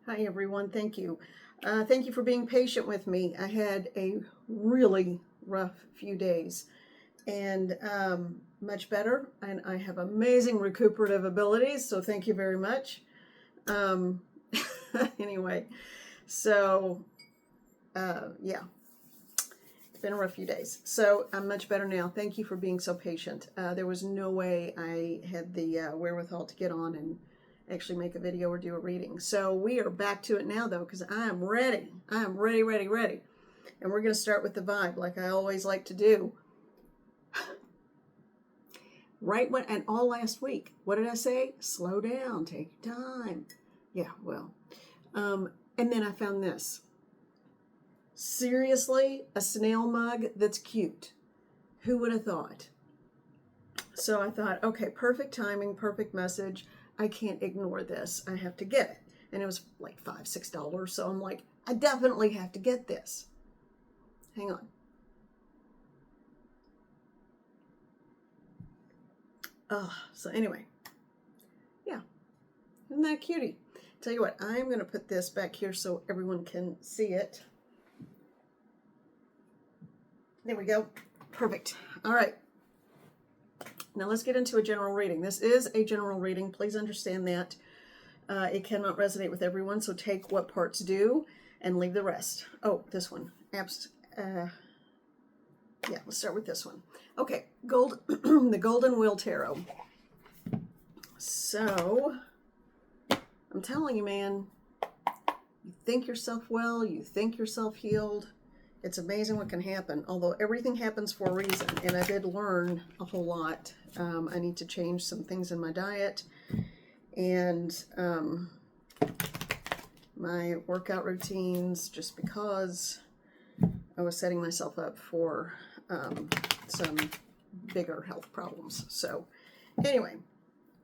Hi, everyone. Thank you. Thank you for being patient with me. I had a really rough few days and much better, and I have amazing recuperative abilities, so thank you very much. Um, anyway, so yeah, it's been a rough few days. So I'm much better now. Thank you for being so patient. There was no way I had the wherewithal to get on and actually make a video or do a reading. So we are back to it now, though, because I am ready. I am ready, ready, ready. And we're going to start with the vibe, like I always like to do. Right when, and all last week, what did I say? Slow down, take your time. Yeah, well. And then I found this. Seriously, a snail mug that's cute. Who would have thought? So I thought, okay, perfect timing, perfect message. I can't ignore this. I have to get it. And it was like $5, $6. So I'm like, I definitely have to get this. Hang on. So anyway, yeah, isn't that cutie? Tell you what, I'm going to put this back here so everyone can see it. There we go. Perfect. All right. Now let's get into a general reading. This is a general reading. Please understand that. It cannot resonate with everyone, so take what parts do and leave the rest. Oh, this one. Yeah, let's start with this one. Okay, the Golden Wheel Tarot. So, I'm telling you, man, you think yourself well, you think yourself healed. It's amazing what can happen, although everything happens for a reason, and I did learn a whole lot. I need to change some things in my diet and my workout routines, just because I was setting myself up for some bigger health problems. So anyway,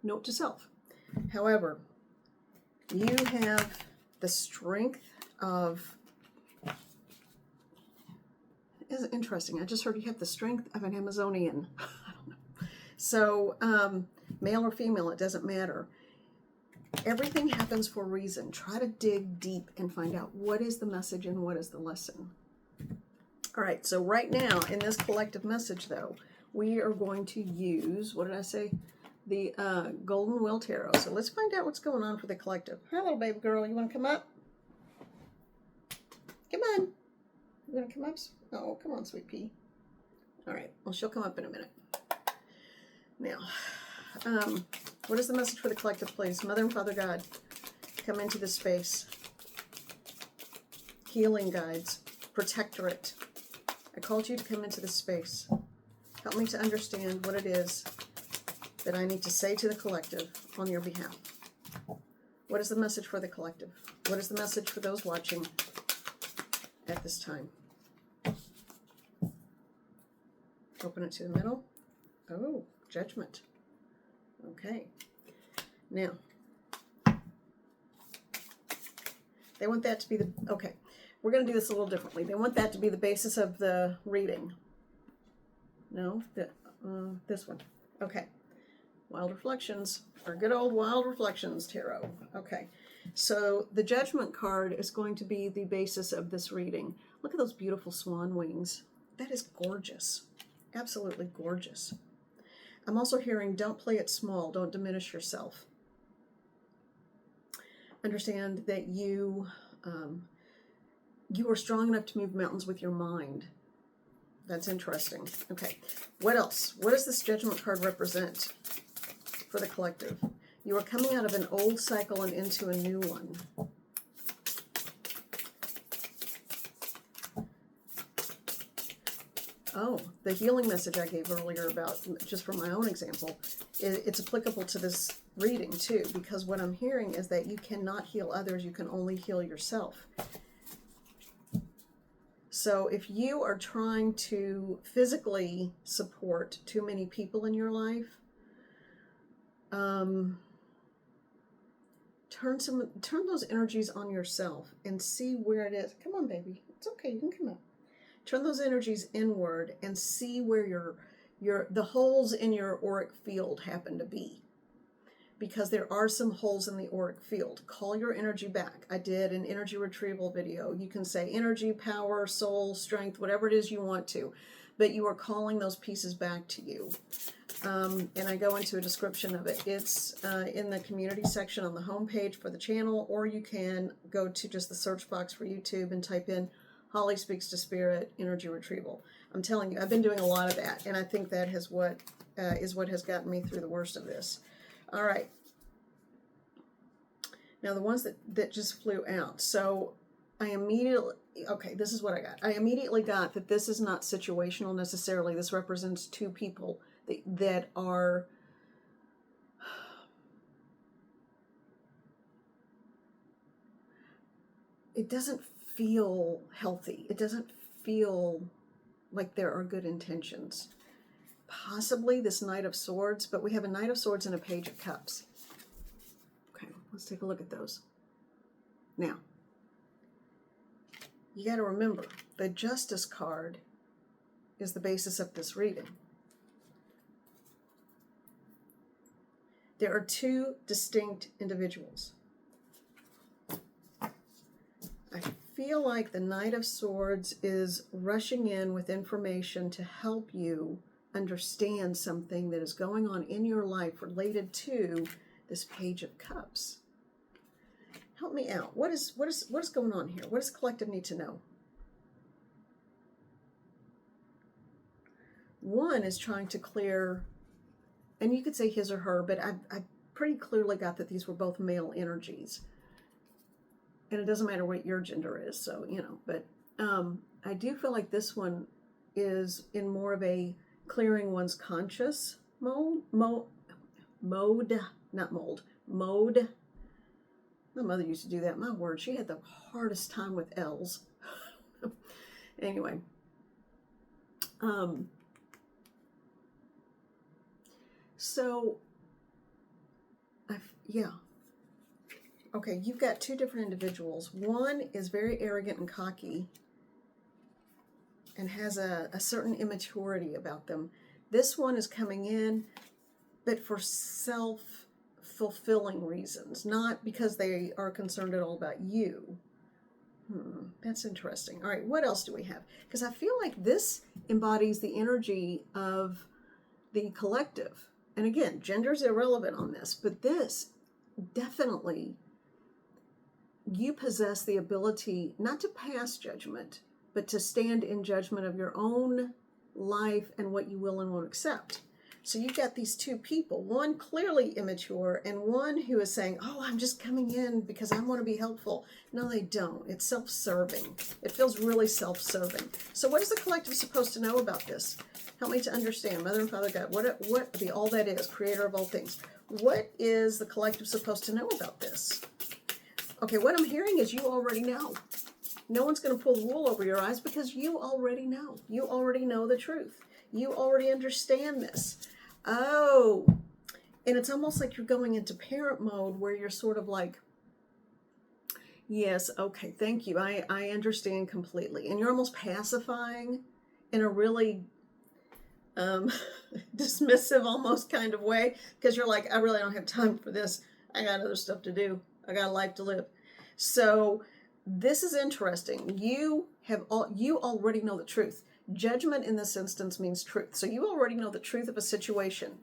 note to self. However, you have the strength of, it's interesting, I just heard you have the strength of an Amazonian. I don't know. So male or female, it doesn't matter. Everything happens for a reason. Try to dig deep and find out what is the message and what is the lesson. All right, so right now in this collective message, though, we are going to use, what did I say? The Golden Wheel Tarot. So let's find out what's going on for the collective. Hi, little baby girl. You want to come up? Come on. You want to come up? Oh, come on, sweet pea. All right. Well, she'll come up in a minute. Now, what is the message for the collective, please? Mother and Father God, come into this space. Healing guides, protectorate. I called you to come into this space. Help me to understand what it is that I need to say to the collective on your behalf. What is the message for the collective? What is the message for those watching at this time? Open it to the middle. Oh, judgment. Okay. Now, they want that to be the, okay, we're going to do this a little differently. They want that to be the basis of the reading. No, this one. Okay. Wild Reflections, or good old Wild Reflections Tarot. Okay. So the Judgment card is going to be the basis of this reading. Look at those beautiful swan wings. That is gorgeous. Absolutely gorgeous. I'm also hearing, don't play it small. Don't diminish yourself. Understand that you are strong enough to move mountains with your mind. That's interesting. Okay. What else? What does this Judgment card represent for the collective? You are coming out of an old cycle and into a new one. Oh, the healing message I gave earlier about, just from my own example, it's applicable to this reading too, because what I'm hearing is that you cannot heal others, you can only heal yourself. So if you are trying to physically support too many people in your life, turn those energies on yourself and see where it is. Come on, baby. It's okay. You can come up. Turn those energies inward and see where the holes in your auric field happen to be. because there are some holes in the auric field. Call your energy back. I did an energy retrieval video. You can say energy, power, soul, strength, whatever it is you want to, but you are calling those pieces back to you. And I go into a description of it. It's in the community section on the homepage for the channel, or you can go to just the search box for YouTube and type in Holly Speaks to Spirit Energy Retrieval. I'm telling you, I've been doing a lot of that, and I think that is what has gotten me through the worst of this. All right. Now the ones that just flew out. So I immediately, okay, this is what I got. I immediately got that this is not situational necessarily. This represents two people that are it doesn't feel healthy. It doesn't feel like there are good intentions. Possibly this Knight of Swords, but we have a Knight of Swords and a Page of Cups. Okay, let's take a look at those. Now, you got to remember, the Justice card is the basis of this reading. There are two distinct individuals. I feel like the Knight of Swords is rushing in with information to help you understand something that is going on in your life related to this Page of Cups. Help me out. What is going on here? What does the collective need to know? One is trying to clear, and you could say his or her, but I pretty clearly got that these were both male energies. And it doesn't matter what your gender is, so, you know, but I do feel like this one is in more of a clearing one's conscious mode. My mother used to do that. My word, she had the hardest time with L's. Anyway. So, yeah. Okay, you've got two different individuals. One is very arrogant and cocky and has a certain immaturity about them. This one is coming in, but for self-fulfilling reasons, not because they are concerned at all about you. That's interesting. All right, what else do we have? Because I feel like this embodies the energy of the collective. And again, gender's irrelevant on this, but this definitely, you possess the ability not to pass judgment, but to stand in judgment of your own life and what you will and won't accept. So you've got these two people, one clearly immature and one who is saying, oh, I'm just coming in because I want to be helpful. No, they don't. It's self-serving. It feels really self-serving. So what is the collective supposed to know about this? Help me to understand. Mother and Father God, what the all that is, creator of all things. What is the collective supposed to know about this? Okay, what I'm hearing is you already know. No one's going to pull the wool over your eyes because you already know. You already know the truth. You already understand this. Oh, and it's almost like you're going into parent mode where you're sort of like, yes, okay, thank you. I understand completely. And you're almost pacifying in a really dismissive almost kind of way because you're like, I really don't have time for this. I got other stuff to do. I got a life to live. So this is interesting. You already know the truth. Judgment in this instance means truth. So you already know the truth of a situation.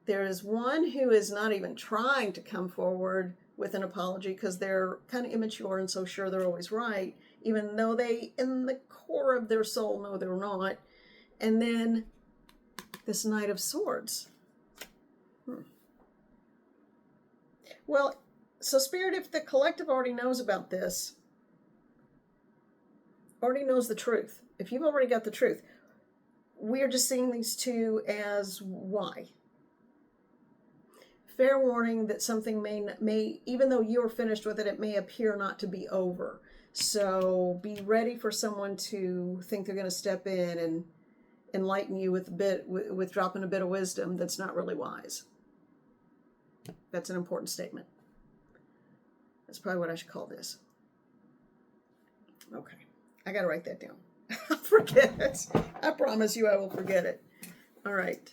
There is one who is not even trying to come forward with an apology because they're kind of immature and so sure they're always right, even though they, in the core of their soul, know they're not. And then this Knight of Swords. Well, so Spirit, if the collective already knows about this, already knows the truth, if you've already got the truth, we're just seeing these two as why. Fair warning that something may, even though you're finished with it, it may appear not to be over. So be ready for someone to think they're going to step in and enlighten you with dropping a bit of wisdom that's not really wise. That's an important statement. That's probably what I should call this. Okay. I got to write that down. I'll forget it. I promise you I will forget it. All right.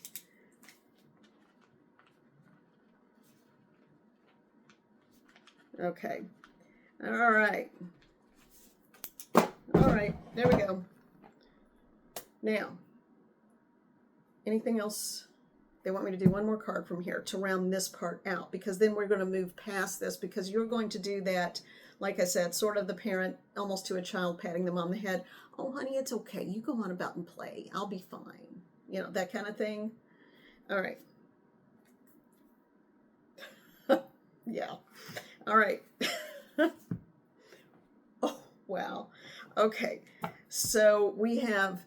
Okay. All right. All right. There we go. Now, anything else? They want me to do one more card from here to round this part out, because then we're going to move past this, because you're going to do that, like I said, sort of the parent, almost to a child, patting them on the head. Oh, honey, it's okay. You go on about and play. I'll be fine. You know, that kind of thing. All right. Yeah. All right. Oh, wow. Okay. So we have,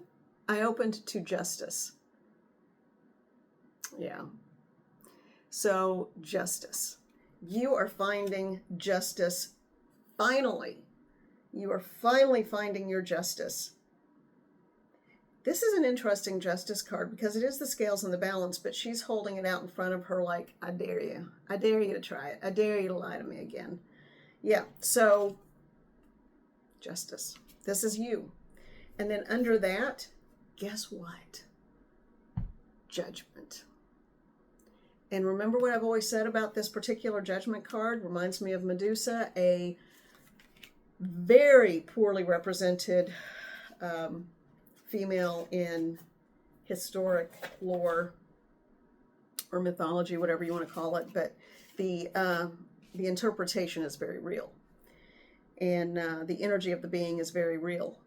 I opened to justice. Yeah. So justice. You are finding justice. Finally. You are finally finding your justice. This is an interesting justice card because it is the scales and the balance, but she's holding it out in front of her like, I dare you. I dare you to try it. I dare you to lie to me again. Yeah, so justice. This is you. And then under that, guess what? Judgment. And remember what I've always said about this particular judgment card? Reminds me of Medusa, a very poorly represented female in historic lore or mythology, whatever you want to call it. But the interpretation is very real. And the energy of the being is very real.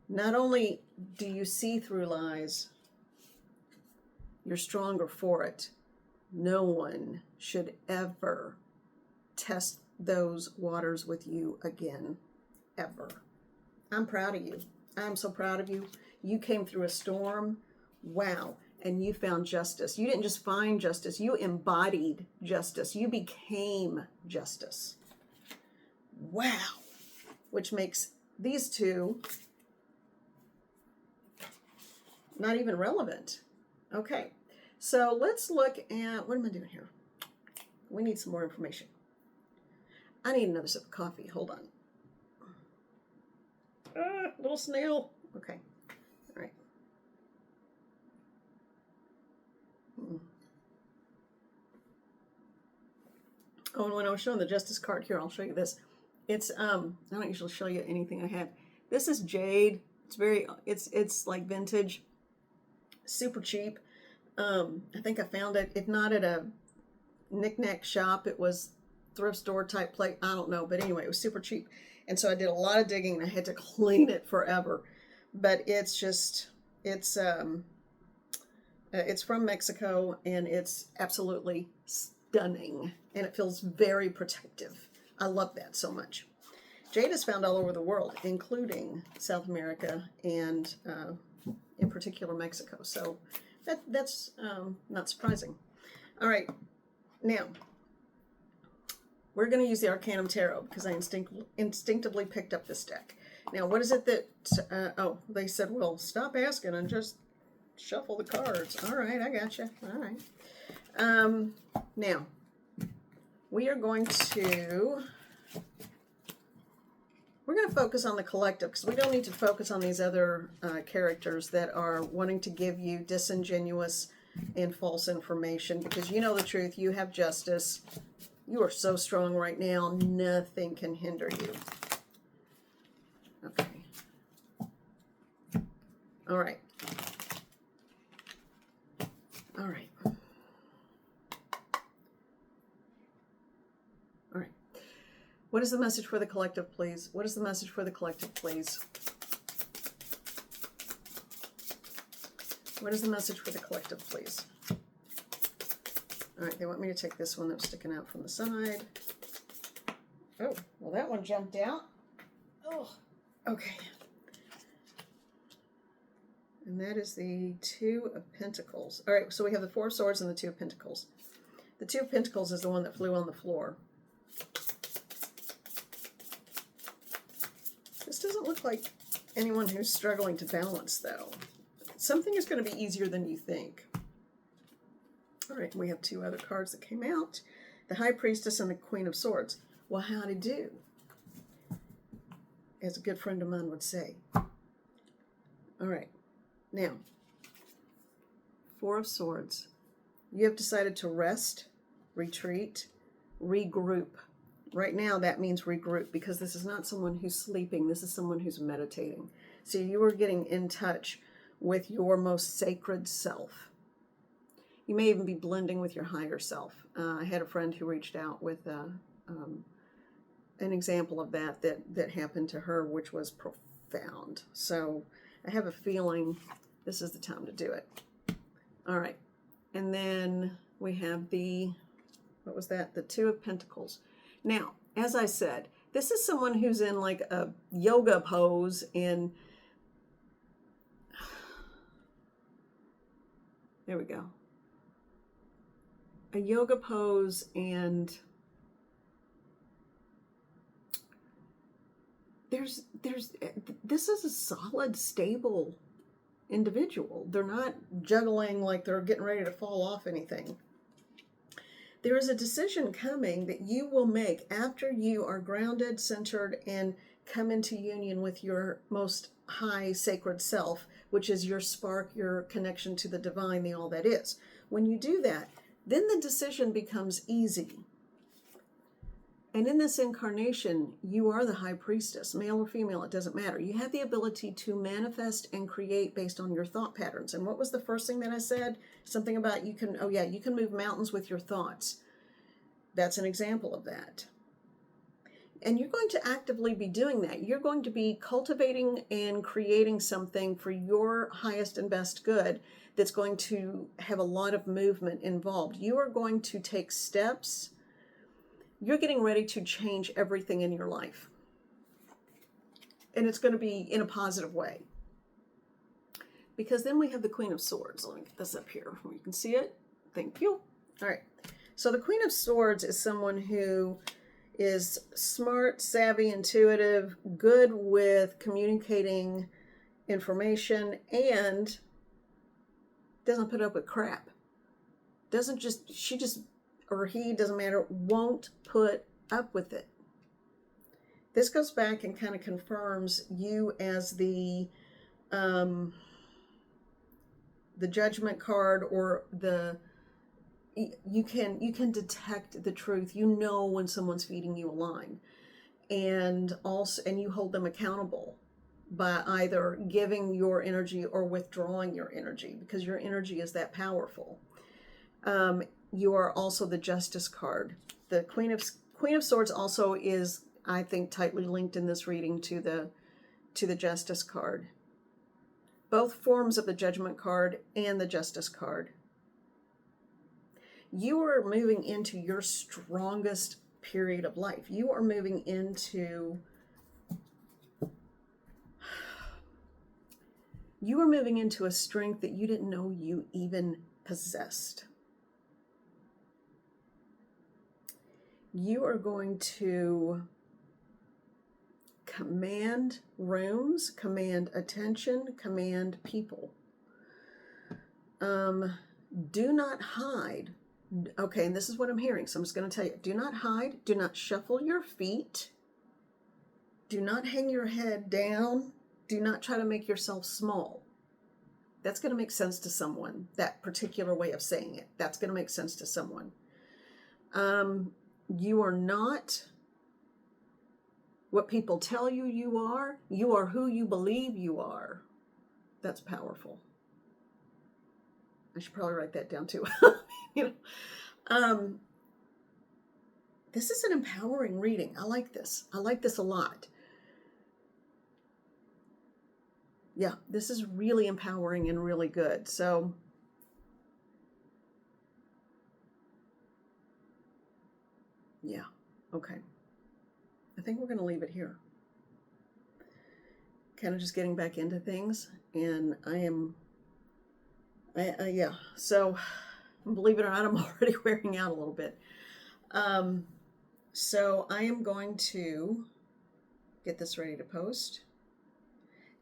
Not only do you see through lies, you're stronger for it. No one should ever test those waters with you again, ever. I'm proud of you. I'm so proud of you. You came through a storm. Wow. And you found justice. You didn't just find justice. You embodied justice. You became justice. Wow. Which makes these two not even relevant. Okay. So let's look at, what am I doing here? We need some more information. I need another sip of coffee. Hold on. Little snail. Okay. All right. Oh, and when I was showing the justice card here, I'll show you this. It's I don't usually show you anything I have. This is jade. It's very it's like vintage, super cheap. I think I found it, if not at a knick-knack shop, it was thrift store type place. I don't know, but anyway, it was super cheap. And so I did a lot of digging and I had to clean it forever. But it's just, it's from Mexico and it's absolutely stunning. And it feels very protective. I love that so much. Jade is found all over the world, including South America and in particular Mexico. So that's not surprising. All right, now we're going to use the Arcanum Tarot because I instinctively picked up this deck. Now, what is it that, oh, they said, well, stop asking and just shuffle the cards. All right, I got you. All right. Now, we are going to, we're going to focus on the collective because we don't need to focus on these other characters that are wanting to give you disingenuous and false information, because you know the truth. You have justice. You are so strong right now. Nothing can hinder you. Okay. All right. All right. All right. What is the message for the collective, please? What is the message for the collective, please? What is the message for the collective, please? All right, they want me to take this one that's sticking out from the side. Oh, well, that one jumped out. Oh, okay. And that is the Two of Pentacles. All right, so we have the Four of Swords and the Two of Pentacles. The Two of Pentacles is the one that flew on the floor. This doesn't look like anyone who's struggling to balance, though. Something is going to be easier than you think. All right, we have two other cards that came out. The High Priestess and the Queen of Swords. Well, how'd it do? As a good friend of mine would say. All right, now, Four of Swords. You have decided to rest, retreat, regroup. Right now, that means regroup, because this is not someone who's sleeping. This is someone who's meditating. So you are getting in touch with your most sacred self. You may even be blending with your higher self. I had a friend who reached out with an example of that happened to her, which was profound. So I have a feeling this is the time to do it. All right. And then we have what was that? The Two of Pentacles. Now, as I said, this is someone who's in like a yoga pose, and there we go. A yoga pose, and this is a solid, stable individual. They're not juggling like they're getting ready to fall off anything. There is a decision coming that you will make after you are grounded, centered, and come into union with your most high sacred self, which is your spark, your connection to the divine, the all that is. When you do that, then the decision becomes easy. And in this incarnation, you are the high priestess, male or female, it doesn't matter. You have the ability to manifest and create based on your thought patterns. And what was the first thing that I said? Something about you can move mountains with your thoughts. That's an example of that. And you're going to actively be doing that. You're going to be cultivating and creating something for your highest and best good that's going to have a lot of movement involved. You are going to take steps. You're getting ready to change everything in your life. And it's going to be in a positive way. Because then we have the Queen of Swords. Let me get this up here where you can see it. Thank you. All right. So the Queen of Swords is someone who is smart, savvy, intuitive, good with communicating information, and doesn't put up with crap. Or he, doesn't matter, won't put up with it. This goes back and kind of confirms you as the judgment card, or you can detect the truth. You know when someone's feeding you a line, and you hold them accountable by either giving your energy or withdrawing your energy, because your energy is that powerful. You are also the Justice card. The Queen of Swords also is, I think, tightly linked in this reading to the Justice card. Both forms of the Judgment card and the Justice card. You are moving into your strongest period of life. You are moving into a strength that you didn't know you even possessed. You are going to command rooms, command attention, command people. Do not hide. Okay, and this is what I'm hearing, so I'm just going to tell you. Do not hide. Do not shuffle your feet. Do not hang your head down. Do not try to make yourself small. That's going to make sense to someone. That particular way of saying it. That's going to make sense to someone. You are not what people tell you you are. You are who you believe you are. That's powerful. I should probably write that down too. This is an empowering reading. I like this. I like this a lot. Yeah, this is really empowering and really good. So, yeah, okay. I think we're going to leave it here. Kind of just getting back into things, and yeah, so believe it or not, I'm already wearing out a little bit. So I am going to get this ready to post.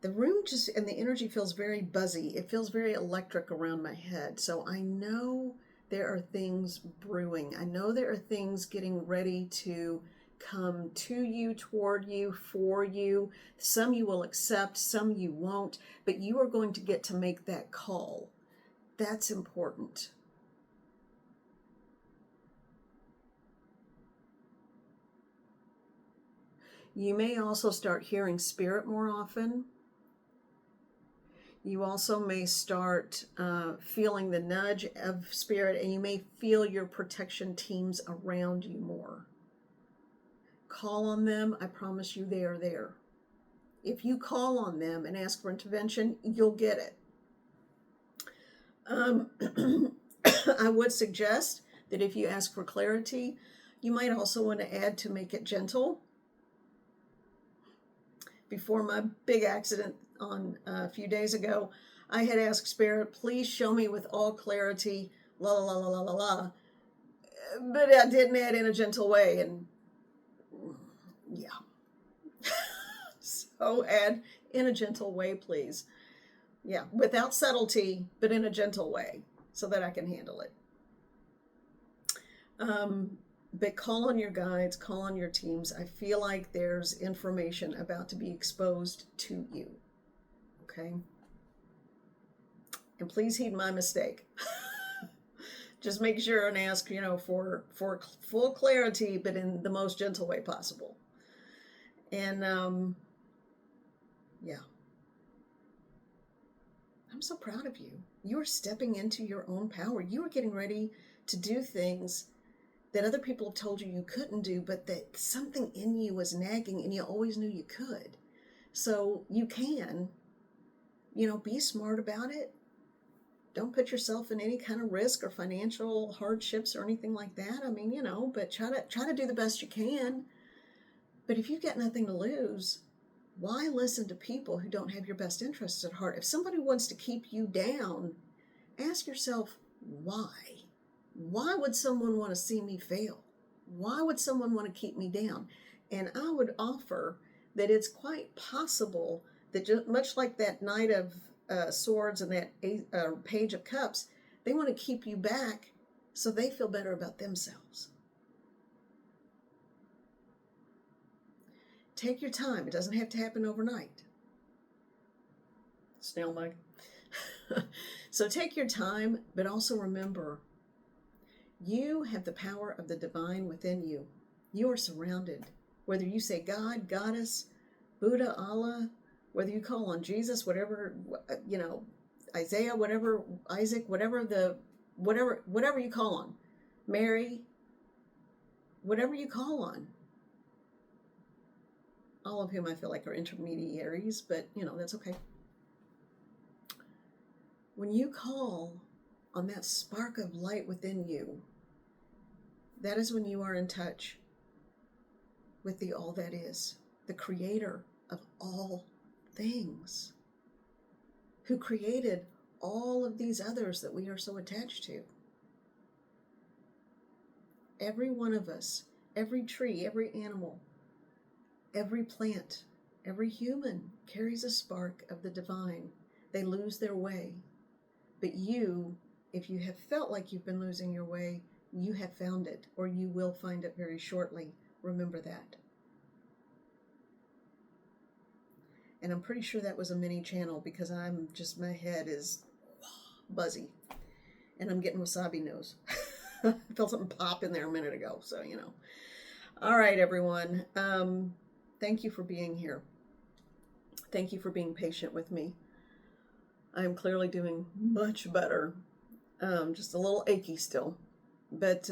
The room and the energy feels very buzzy. It feels very electric around my head. So I know there are things brewing. I know there are things getting ready to come to you, toward you, for you. Some you will accept, some you won't, but you are going to get to make that call. That's important. You may also start hearing spirit more often. You also may start feeling the nudge of spirit, and you may feel your protection teams around you more. Call on them. I promise you they are there. If you call on them and ask for intervention, you'll get it. I would suggest that if you ask for clarity, you might also want to add to make it gentle. Before my big accident on a few days ago, I had asked Spirit, please show me with all clarity, la la la la la la, but I didn't add in a gentle way, and yeah. So add in a gentle way, please. Yeah, without subtlety, but in a gentle way, so that I can handle it. But call on your guides, call on your teams. I feel like there's information about to be exposed to you. Okay? And please heed my mistake. Just make sure and ask, for full clarity, but in the most gentle way possible. And yeah. I'm so proud of you. You are stepping into your own power. You are getting ready to do things that other people have told you you couldn't do, but that something in you was nagging and you always knew you could. So you can, be smart about it. Don't put yourself in any kind of risk or financial hardships or anything like that. I mean, but try to do the best you can. But if you've got nothing to lose, why listen to people who don't have your best interests at heart? If somebody wants to keep you down, ask yourself, why? Why would someone want to see me fail? Why would someone want to keep me down? And I would offer that it's quite possible that just much like that Knight of Swords and that Page of Cups, they want to keep you back so they feel better about themselves. Take your time. It doesn't have to happen overnight. Snail mug. So take your time, but also remember, you have the power of the divine within you. You are surrounded. Whether you say God, Goddess, Buddha, Allah, whether you call on Jesus, whatever, Isaiah, whatever, Isaac, whatever you call on, Mary, whatever you call on. All of whom I feel like are intermediaries, but that's okay. When you call on that spark of light within you, that is when you are in touch with the all that is, the creator of all things, who created all of these others that we are so attached to. Every one of us, every tree, every animal, every plant, every human carries a spark of the divine. They lose their way. But you, if you have felt like you've been losing your way, you have found it, or you will find it very shortly. Remember that. And I'm pretty sure that was a mini channel because my head is buzzy. And I'm getting wasabi nose. I felt something pop in there a minute ago, so All right, everyone. Thank you for being here. Thank you for being patient with me. I'm clearly doing much better. Just a little achy still. But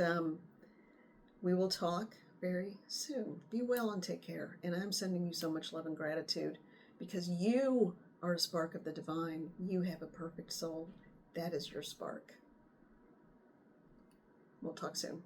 we will talk very soon. Be well and take care. And I'm sending you so much love and gratitude because you are a spark of the divine. You have a perfect soul. That is your spark. We'll talk soon.